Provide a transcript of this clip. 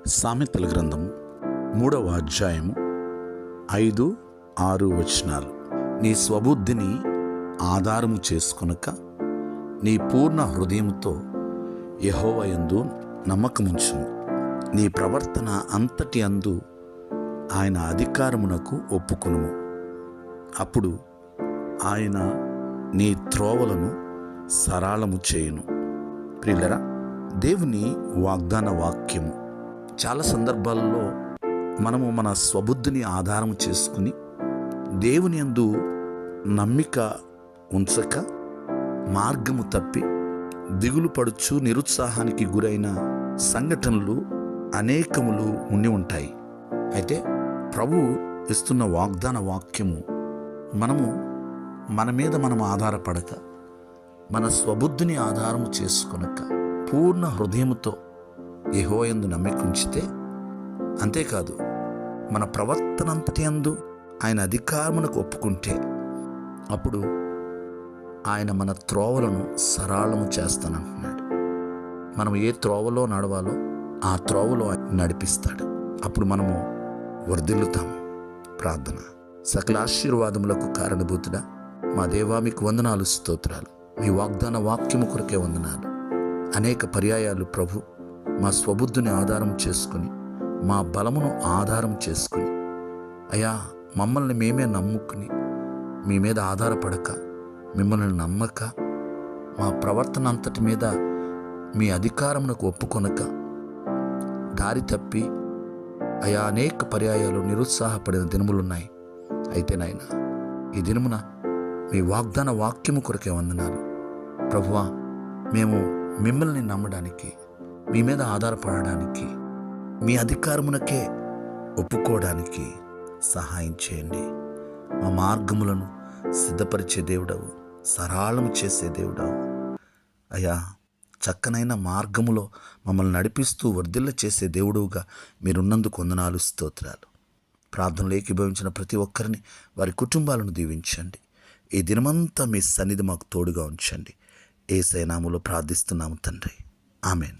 సామెతల గ్రంథము 3వ అధ్యాయము 5, 6 వచనాలు. నీ స్వబుద్ధిని ఆధారము చేసుకొనక నీ పూర్ణ హృదయముతో యెహోవా యందు నమ్మకముంచుము. నీ ప్రవర్తన అంతటి అందు ఆయన అధికారమునకు ఒప్పుకొనుము. అప్పుడు ఆయన నీ త్రోవలను సరళము చేయును. ప్రియులరా, దేవుని వాగ్దాన వాక్యము చాలా సందర్భాల్లో మనము మన స్వబుద్ధిని ఆధారం చేసుకుని దేవుని యందు నమ్మిక ఉంచక మార్గము తప్పి దిగులు పడుచు నిరుత్సాహానికి గురైన సంఘటనలు అనేకములు ఉండి ఉంటాయి. అయితే ప్రభువు ఇస్తున్న వాగ్దాన వాక్యము మనము మన మీద మనం ఆధారపడక మన స్వబుద్ధిని ఆధారము చేసుకొనక పూర్ణ హృదయముతో యెహోవా యందు నమ్మిక ఉంచితే, అంతేకాదు మన ప్రవర్తన అంతటి యందు ఆయన అధికారమునకు ఒప్పుకుంటే అప్పుడు ఆయన మన త్రోవలను సరళము చేస్తానంటున్నాడు. మనం ఏ త్రోవలో నడవాలో ఆ త్రోవలో నడిపిస్తాడు. అప్పుడు మనము వర్ధిల్లుతాము. ప్రార్థన. సకల ఆశీర్వాదములకు కారణభూతుడా మా దేవా, మీకు వందనాలు, స్తోత్రాలు. మీ వాగ్దాన వాక్యము కొరకే వందనాలు. అనేక పర్యాయాలు ప్రభు మా స్వబుద్ధిని ఆధారం చేసుకుని మా బలమును ఆధారం చేసుకుని అయ్యా మమ్మల్ని మేమే నమ్ముకుని మీ మీద ఆధారపడక మిమ్మల్ని నమ్మక మా ప్రవర్తన అంతటి మీద మీ అధికారమునకు ఒప్పుకొనక దారి తప్పి అయా అనేక పర్యాయాలు నిరుత్సాహపడిన దినములున్నాయి. అయితే నాయనా, ఈ దినమున మీ వాగ్దాన వాక్యము కొరకే వందనాలు. ప్రభువా, మేము మిమ్మల్ని నమ్మడానికి, మీ మీద ఆధారపడడానికి, మీ అధికారమునకే ఒప్పుకోవడానికి సహాయం చేయండి. మా మార్గములను సిద్ధపరిచే దేవుడవు, సరళము చేసే దేవుడవు. అయ్యా, చక్కనైన మార్గములో మమ్మల్ని నడిపిస్తూ వర్ధిల్ల చేసే దేవుడుగా మీరున్నందుకు వందనాలు, స్తోత్రాలు. ప్రార్థనలు ఏకీభవించిన ప్రతి ఒక్కరిని, వారి కుటుంబాలను దీవించండి. ఈ దినమంతా మీ సన్నిధి మాకు తోడుగా ఉంచండి. యేసయ్య నామములో ప్రార్థిస్తున్నాము తండ్రి. ఆమెన్.